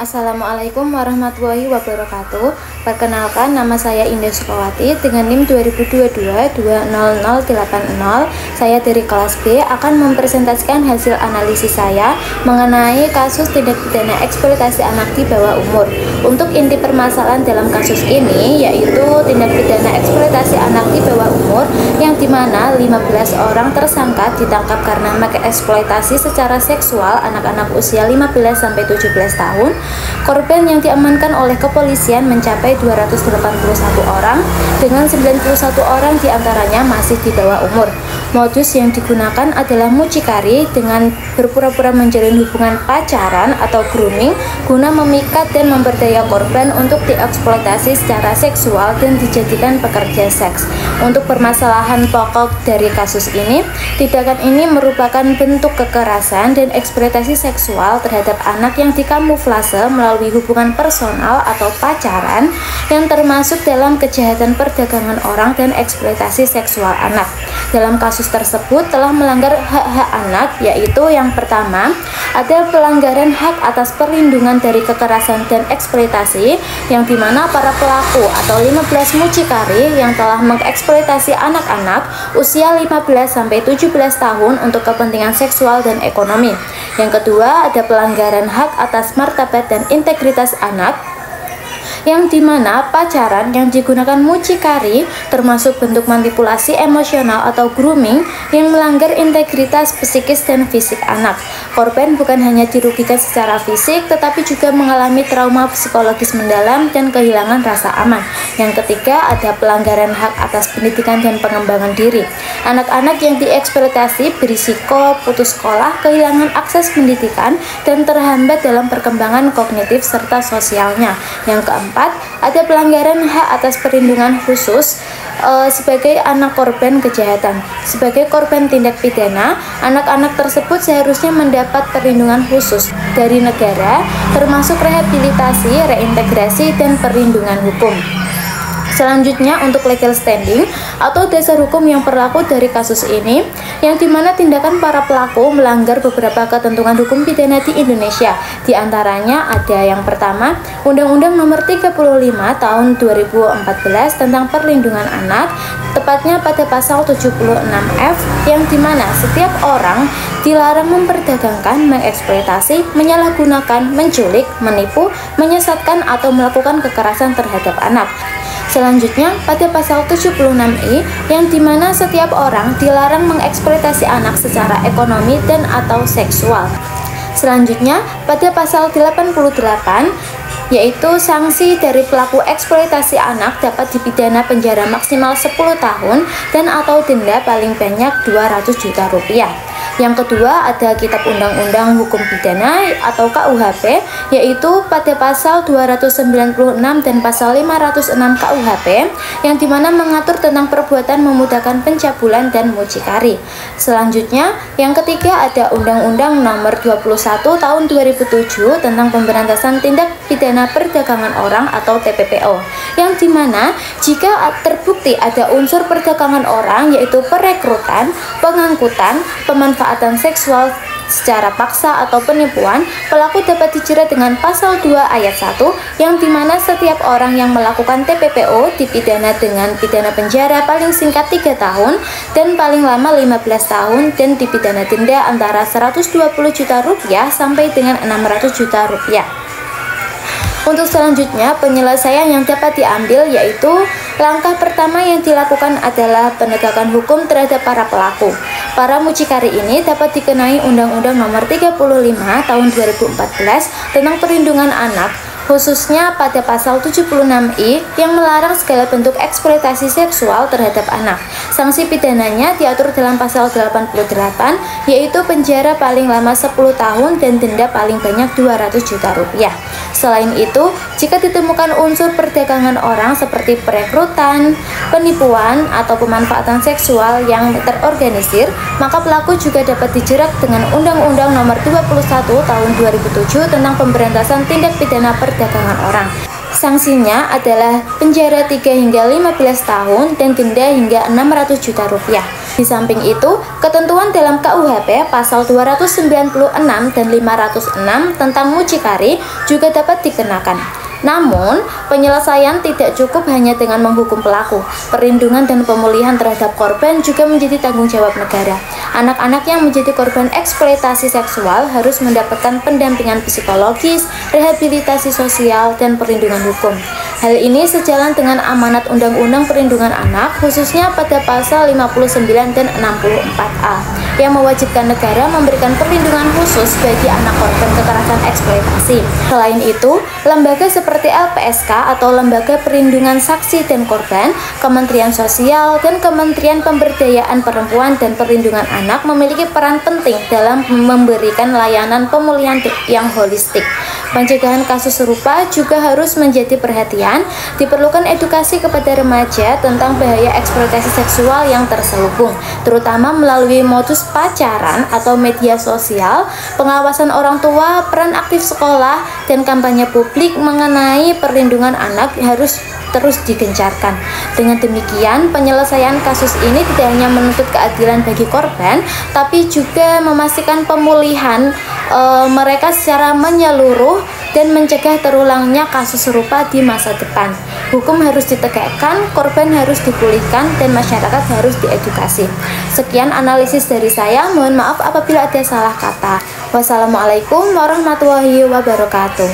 Assalamualaikum warahmatullahi wabarakatuh. Perkenalkan, nama saya Indah Sukawati dengan NIM 2022-20080. Saya dari kelas B akan mempresentasikan hasil analisis saya mengenai kasus tindak pidana eksploitasi anak di bawah umur. Untuk inti permasalahan dalam kasus ini yaitu tindak pidana eksploitasi anak di bawah umur yang dimana 15 orang tersangka ditangkap karena mengeksploitasi secara seksual anak-anak usia 15-17 tahun. Korban yang diamankan oleh kepolisian mencapai 281 orang dengan 91 orang diantaranya masih di bawah umur. Modus yang digunakan adalah mucikari dengan berpura-pura menjalin hubungan pacaran atau grooming guna memikat dan memperdaya korban untuk dieksploitasi secara seksual dan dijadikan pekerja seks. Untuk permasalahan pokok dari kasus ini, tindakan ini merupakan bentuk kekerasan dan eksploitasi seksual terhadap anak yang dikamuflase melalui hubungan personal atau pacaran yang termasuk dalam kejahatan perdagangan orang dan eksploitasi seksual anak. Dalam kasus tersebut telah melanggar hak-hak anak, yaitu yang pertama, ada pelanggaran hak atas perlindungan dari kekerasan dan eksploitasi yang dimana para pelaku atau 15 mucikari yang telah mengeksploitasi anak-anak usia 15-17 tahun untuk kepentingan seksual dan ekonomi. Yang kedua, ada pelanggaran hak atas martabat dan integritas anak yang dimana pacaran yang digunakan mucikari termasuk bentuk manipulasi emosional atau grooming yang melanggar integritas psikis dan fisik anak. Korban bukan hanya dirugikan secara fisik tetapi juga mengalami trauma psikologis mendalam dan kehilangan rasa aman. Yang ketiga, ada pelanggaran hak atas pendidikan dan pengembangan diri. Anak-anak yang dieksploitasi berisiko putus sekolah, kehilangan akses pendidikan dan terhambat dalam perkembangan kognitif serta sosialnya. Yang keempat, ada pelanggaran hak atas perlindungan khusus sebagai anak korban kejahatan. Sebagai korban tindak pidana, anak-anak tersebut seharusnya mendapat perlindungan khusus dari negara, termasuk rehabilitasi, reintegrasi, dan perlindungan hukum. Selanjutnya, untuk legal standing atau dasar hukum yang berlaku dari kasus ini, yang dimana tindakan para pelaku melanggar beberapa ketentuan hukum pidana di Indonesia. Di antaranya ada yang pertama, Undang-Undang Nomor 35 Tahun 2014 tentang Perlindungan Anak, tepatnya pada pasal 76F, yang dimana setiap orang dilarang memperdagangkan, mengeksploitasi, menyalahgunakan, menculik, menipu, menyesatkan, atau melakukan kekerasan terhadap anak. Selanjutnya, pada pasal 76I, yang dimana setiap orang dilarang mengeksploitasi anak secara ekonomi dan atau seksual. Selanjutnya, pada pasal 88, yaitu sanksi dari pelaku eksploitasi anak dapat dipidana penjara maksimal 10 tahun dan atau denda paling banyak 200 juta rupiah. Yang kedua, ada Kitab Undang-Undang Hukum Pidana atau KUHP, yaitu pada pasal 296 dan pasal 506 KUHP, yang dimana mengatur tentang perbuatan memudahkan pencabulan dan mucikari. Selanjutnya, yang ketiga ada Undang-Undang Nomor 21 Tahun 2007 tentang Pemberantasan Tindak Pidana Perdagangan Orang atau TPPO, yang dimana jika terbukti ada unsur perdagangan orang yaitu perekrutan, pengangkutan, pemanfaatan seksual secara paksa atau penipuan, pelaku dapat dijerat dengan pasal 2 ayat 1, yang dimana setiap orang yang melakukan TPPO dipidana dengan pidana penjara paling singkat 3 tahun dan paling lama 15 tahun dan dipidana denda antara 120 juta rupiah sampai dengan 600 juta rupiah. Untuk selanjutnya, penyelesaian yang dapat diambil yaitu langkah pertama yang dilakukan adalah penegakan hukum terhadap para pelaku. Para mucikari ini dapat dikenai Undang-Undang Nomor 35 Tahun 2014 tentang Perlindungan Anak, khususnya pada pasal 76I yang melarang segala bentuk eksploitasi seksual terhadap anak. Sanksi pidananya diatur dalam pasal 88, yaitu penjara paling lama 10 tahun dan denda paling banyak 200 juta rupiah. Selain itu, jika ditemukan unsur perdagangan orang seperti perekrutan, penipuan, atau pemanfaatan seksual yang terorganisir, maka pelaku juga dapat dijerat dengan Undang-Undang Nomor 21 Tahun 2007 tentang Pemberantasan Tindak Pidana Perdagangan Orang. Sanksinya adalah penjara 3 hingga 15 tahun dan denda hingga 600 juta rupiah. Di samping itu, ketentuan dalam KUHP pasal 296 dan 506 tentang mucikari juga dapat dikenakan. Namun, penyelesaian tidak cukup hanya dengan menghukum pelaku. Perlindungan dan pemulihan terhadap korban juga menjadi tanggung jawab negara. Anak-anak yang menjadi korban eksploitasi seksual harus mendapatkan pendampingan psikologis, rehabilitasi sosial, dan perlindungan hukum. Hal ini sejalan dengan amanat Undang-Undang Perlindungan Anak, khususnya pada pasal 59 dan 64A, yang mewajibkan negara memberikan perlindungan khusus bagi anak korban kekerasan eksploitasi. Selain itu, lembaga seperti LPSK atau Lembaga Perlindungan Saksi dan Korban, Kementerian Sosial, dan Kementerian Pemberdayaan Perempuan dan Perlindungan Anak memiliki peran penting dalam memberikan layanan pemulihan yang holistik. Pencegahan kasus serupa juga harus menjadi perhatian. Diperlukan edukasi kepada remaja tentang bahaya eksploitasi seksual yang terselubung, terutama melalui modus pacaran atau media sosial, pengawasan orang tua, peran aktif sekolah, dan kampanye publik mengenai perlindungan anak harus terus digencarkan. Dengan demikian, penyelesaian kasus ini tidak hanya menuntut keadilan bagi korban, tapi juga memastikan pemulihan mereka secara menyeluruh dan mencegah terulangnya kasus serupa di masa depan. Hukum harus ditegakkan, korban harus dipulihkan, dan masyarakat harus diedukasi. Sekian analisis dari saya, mohon maaf apabila ada salah kata. Wassalamualaikum warahmatullahi wabarakatuh.